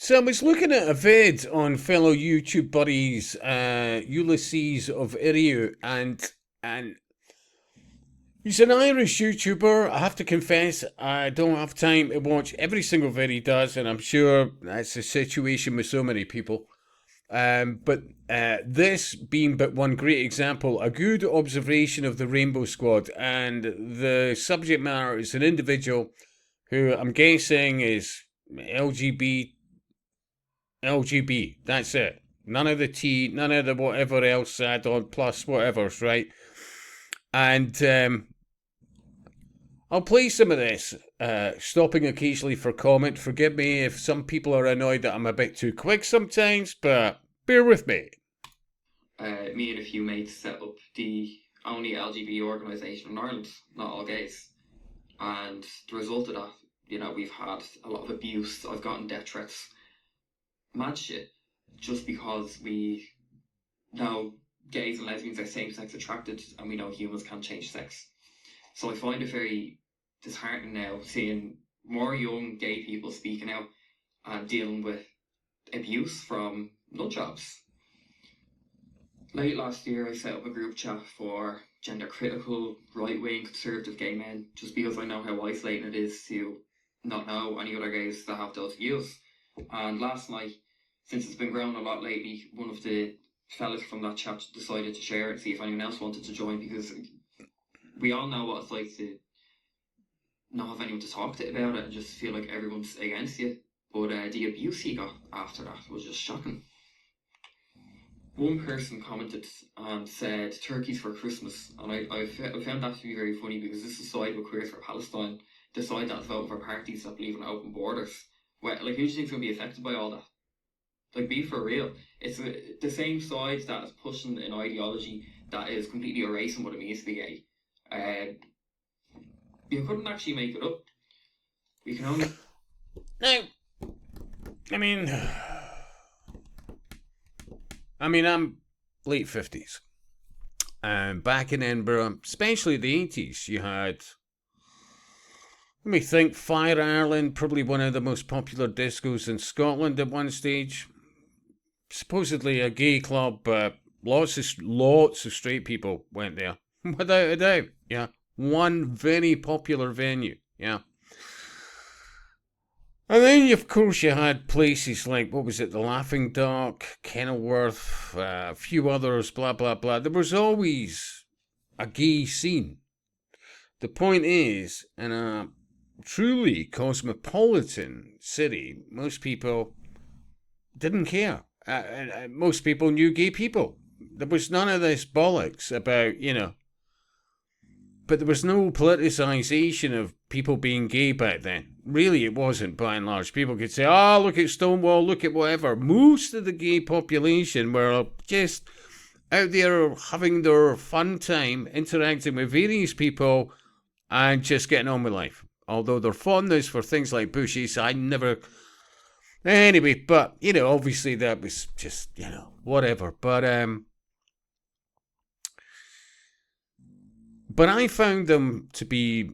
So I was looking at a vid on fellow YouTube buddies, Ulysses of Iriu, and he's an Irish YouTuber. I have to confess, I don't have time to watch every single vid he does, and I'm sure that's the situation with so many people. But this being but one great example, a good observation of the Rainbow Squad, and the subject matter is an individual who I'm guessing is LGBT. LGB. That's it. None of the T, none of the whatever else add on plus whatever's right. And I'll play some of this, stopping occasionally for comment. Forgive me if some people are annoyed that I'm a bit too quick sometimes, but bear with me. Me and a few mates set up the only LGBT organisation in Ireland, not all gays. And the result of that, we've had a lot of abuse. I've gotten death threats, mad shit, just because we know gays and lesbians are same-sex attracted and we know humans can't change sex. So I find it very disheartening now seeing more young gay people speaking out and dealing with abuse from nutjobs. Late last year, I set up a group chat for gender critical, right wing, conservative gay men, just because I know how isolating it is to not know any other gays that have those views. And last night, since it's been growing a lot lately, one of the fellas from that chat decided to share it and see if anyone else wanted to join, because we all know what it's like to not have anyone to talk to about it and just feel like everyone's against you. But the abuse he got after that was just shocking. One person commented and said turkeys for Christmas, and I found that to be very funny, because this is side with Queers for Palestine, the side that's voting for parties that believe in open borders. Well, like, who do you think's going to be affected by all that? Like, be for real. It's the same side that is pushing an ideology that is completely erasing what it means to be gay. You couldn't actually make it up. We can only... Now, I mean, I'm late 50s. And back in Edinburgh, especially the 80s, you had, let me think, Fire Ireland, probably one of the most popular discos in Scotland at one stage. Supposedly a gay club, but lots of straight people went there, without a doubt. Yeah, one very popular venue. Yeah. And then, of course, you had places like, what was it, the Laughing Duck, Kenilworth, a few others, blah, blah, blah. There was always a gay scene. The point is, in a truly cosmopolitan city, most people didn't care. Most people knew gay people. There was none of this bollocks about, but there was no politicization of people being gay back then. Really, it wasn't, by and large. People could say, oh, look at Stonewall, look at whatever. Most of the gay population were just out there having their fun time, interacting with various people, and just getting on with life. Although their fondness for things like bushes, I never... Anyway, but, obviously that was just, whatever. But I found them to be,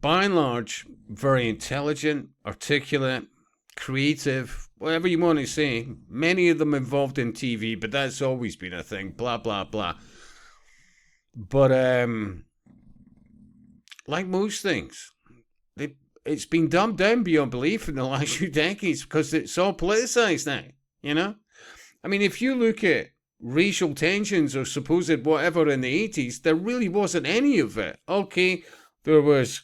by and large, very intelligent, articulate, creative, whatever you want to say. Many of them involved in TV, but that's always been a thing, blah, blah, blah. But, like most things, it's been dumbed down beyond belief in the last few decades because it's all politicized now, I mean, if you look at racial tensions or supposed whatever in the 80s, there really wasn't any of it. Okay, there was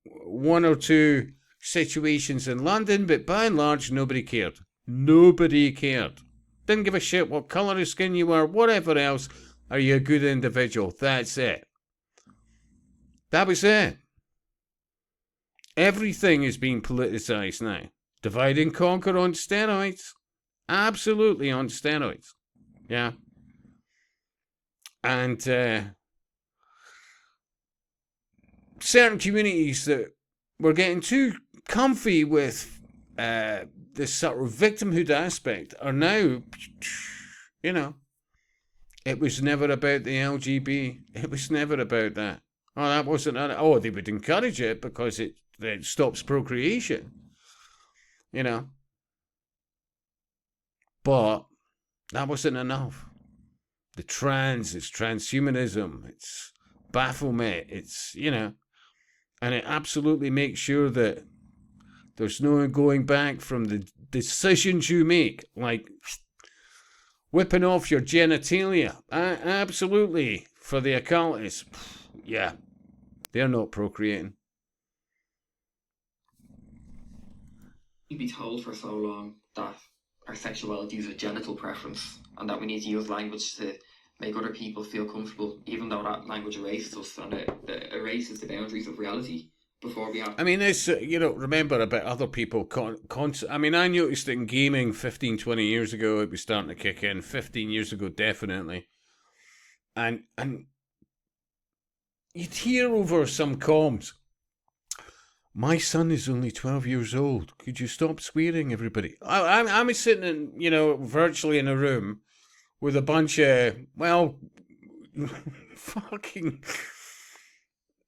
one or two situations in London, but by and large, nobody cared. Nobody cared. Didn't give a shit what colour of skin you were, whatever else. Are you a good individual? That's it. That was it. Everything is being politicised now. Divide and conquer on steroids. Absolutely on steroids. Yeah. And certain communities that were getting too comfy with this sort of victimhood aspect are now, it was never about the LGB. It was never about that. Oh, that wasn't... Oh, they would encourage it because it stops procreation. But that wasn't enough. The it's transhumanism, it's Baphomet, it's, and it absolutely makes sure that there's no going back from the decisions you make, like whipping off your genitalia. Absolutely, for the occultists. Yeah, they're not procreating. We'd be told for so long that our sexuality is a genital preference and that we need to use language to make other people feel comfortable, even though that language erases us and it erases the boundaries of reality before we have. I mean, this, remember about other people. I mean, I noticed it in gaming 15, 20 years ago, it was starting to kick in. 15 years ago, definitely. And you'd hear over some comms, my son is only 12 years old. Could you stop swearing, everybody? I'm sitting in, virtually in a room with a bunch of, fucking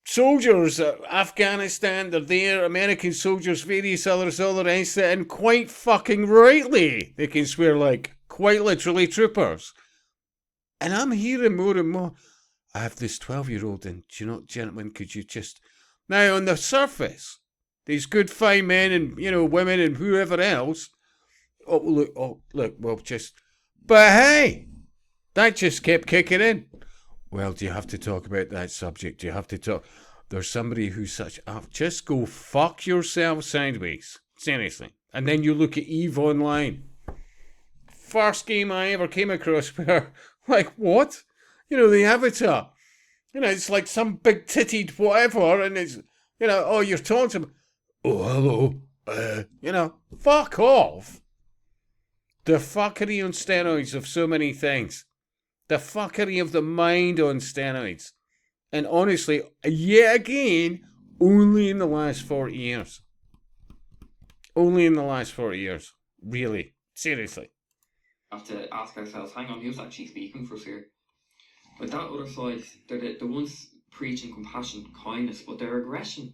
soldiers. Afghanistan, they're there. American soldiers, various others, all the rest of it. And quite fucking rightly, they can swear like quite literally troopers. And I'm hearing more and more, I have this 12-year-old, and do you know, gentlemen, could you just... Now, on the surface, these good, fine men and, women and whoever else, But hey, that just kept kicking in. Well, do you have to talk about that subject? Do you have to talk... There's somebody who's such... just go fuck yourself sideways. Seriously. And then you look at EVE Online. First game I ever came across where, like, what? The avatar. It's like some big tittied whatever, and it's, you're talking to... Oh, hello. Fuck off. The fuckery on steroids of so many things. The fuckery of the mind on steroids. And honestly, yet again, only in the last 40 years. Only in the last 40 years. Really. Seriously. Have to ask ourselves, hang on, who's actually speaking for us here? But that other side, they're the ones preaching compassion, kindness, but their aggression.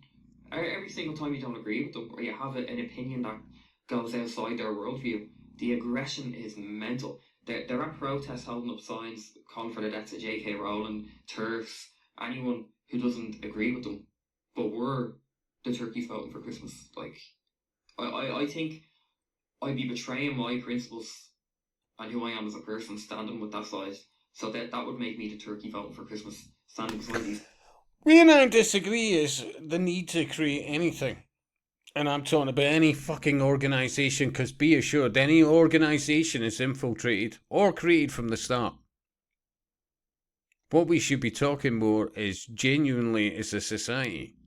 Every single time you don't agree with them or you have an opinion that goes outside their worldview, the aggression is mental. They're at protests holding up signs calling for the deaths of J.K. Rowling, TERFs, anyone who doesn't agree with them. But we're the turkeys voting for Christmas. Like, I think I'd be betraying my principles and who I am as a person standing with that side. So that would make me the turkey voting for Christmas, standing beside these. We and I disagree is the need to create anything. And I'm talking about any fucking organisation, because be assured, any organisation is infiltrated or created from the start. What we should be talking more is genuinely as a society,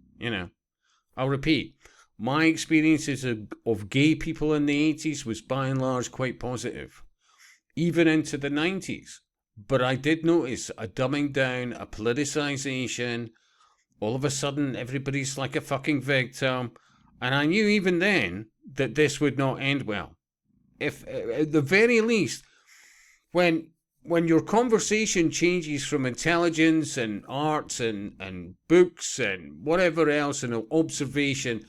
I'll repeat, my experiences of gay people in the 80s was by and large quite positive. Even into the 90s. But I did notice a dumbing down, a politicization. All of a sudden, everybody's like a fucking victim. And I knew even then that this would not end well. If, at the very least, when your conversation changes from intelligence and arts and books and whatever else and observation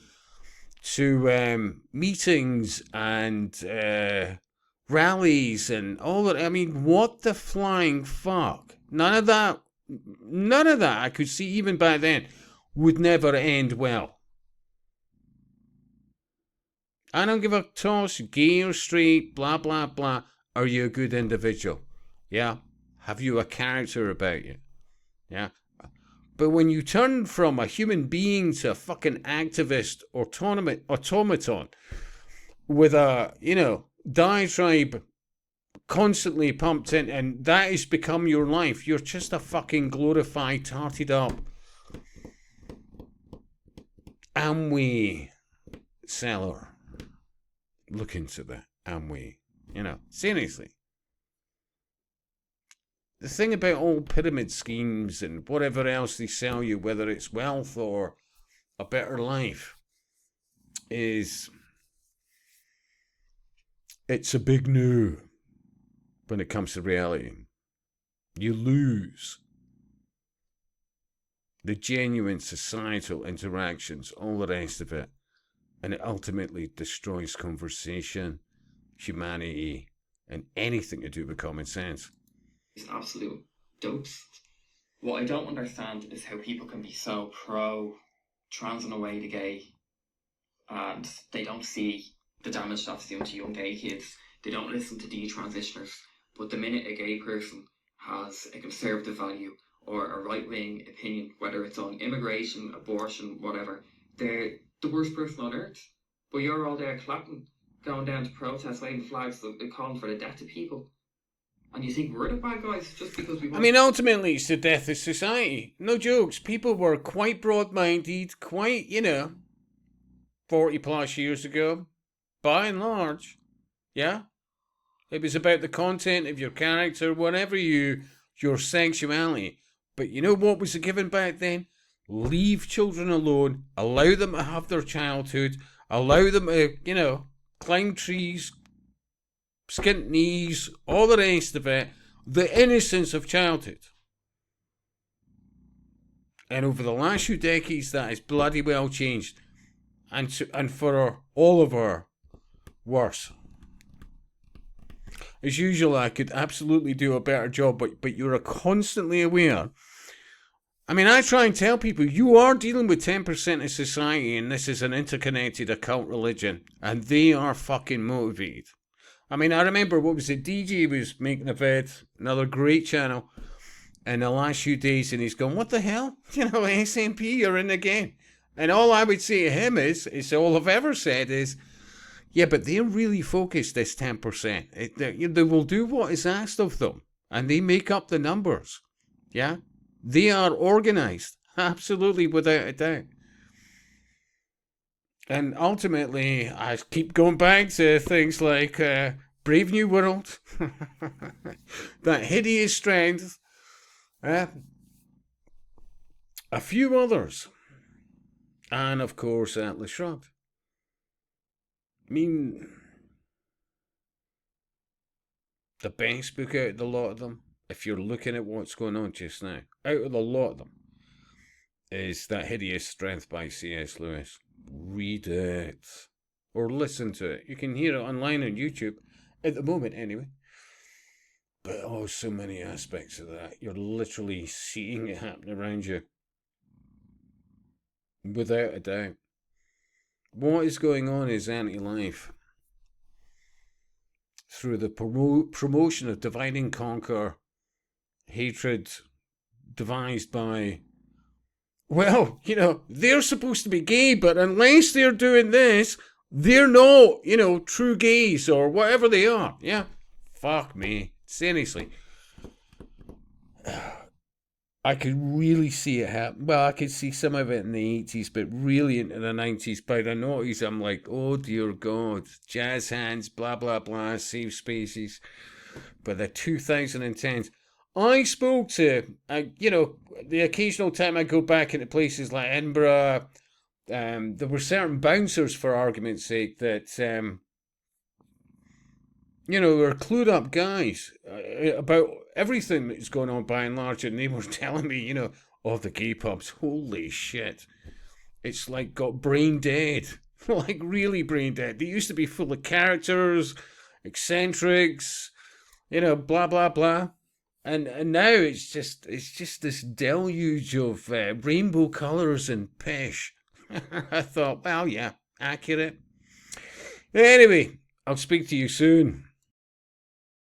to meetings and rallies and all that. I mean, what the flying fuck? None of that I could see even back then would never end well. I don't give a toss, gay or straight, blah, blah, blah. Are you a good individual? Yeah. Have you a character about you? Yeah. But when you turn from a human being to a fucking activist automaton with a, diatribe constantly pumped in, and that has become your life, you're just a fucking glorified, tarted up Amway seller. Look into the Amway, seriously. The thing about all pyramid schemes and whatever else they sell you, whether it's wealth or a better life, is it's a big no when it comes to reality. You lose the genuine societal interactions, all the rest of it, and it ultimately destroys conversation, humanity, and anything to do with common sense. It's absolute dopes. What I don't understand is how people can be so pro trans and away the gay, and they don't see the damage that's doing to young gay kids. They don't listen to detransitioners. But the minute a gay person has a conservative value or a right-wing opinion, whether it's on immigration, abortion, whatever, they're the worst person on earth. But you're all there clapping, going down to protest, waving flags, calling for the death of people. And you think we're the bad guys just because we want... I mean, ultimately, it's the death of society. No jokes. People were quite broad-minded, quite, 40 plus years ago, by and large. Yeah? It was about the content of your character, whatever your sexuality. But you know what was a given back then? Leave children alone, allow them to have their childhood, allow them to, climb trees, skint knees, all the rest of it, the innocence of childhood. And over the last few decades, that has bloody well changed. And for all of our worse. As usual, I could absolutely do a better job, but you're constantly aware. I mean, I try and tell people, you are dealing with 10% of society, and this is an interconnected occult religion, and they are fucking motivated. I mean, I remember, what was it, DJ was making a vid, another great channel, in the last few days, and he's going, what the hell? SNP are in the game. And all I would say to him is all I've ever said is, yeah, but they're really focused, this 10%. They will do what is asked of them, and they make up the numbers. Yeah? They are organised, absolutely, without a doubt. And ultimately, I keep going back to things like Brave New World, that hideous strength, a few others, and of course Atlas Shrugged. I mean, the best book out of the lot of them, if you're looking at what's going on just now, out of the lot of them, is That Hideous Strength by C.S. Lewis. Read it. Or listen to it. You can hear it online on YouTube, at the moment anyway. But oh, so many aspects of that. You're literally seeing it happen around you. Without a doubt. What is going on is anti-life. Through the promotion of divide and conquer, hatred devised by, well, they're supposed to be gay, but unless they're doing this, they're not, true gays or whatever they are. Yeah? Fuck me. Seriously. I could really see it happen. Well, I could see some of it in the 80s, but really into the 90s. By the 90s, I'm like, oh dear God, jazz hands, blah, blah, blah, safe spaces. By the 2010s, I spoke to, the occasional time I go back into places like Edinburgh, there were certain bouncers, for argument's sake, that, were clued up guys about everything that's going on by and large, and they were telling me, the gay pubs, holy shit, it's like got brain dead, like really brain dead. They used to be full of characters, eccentrics, blah blah blah, and now it's just this deluge of rainbow colours and pish. I thought, well, yeah, accurate. Anyway, I'll speak to you soon.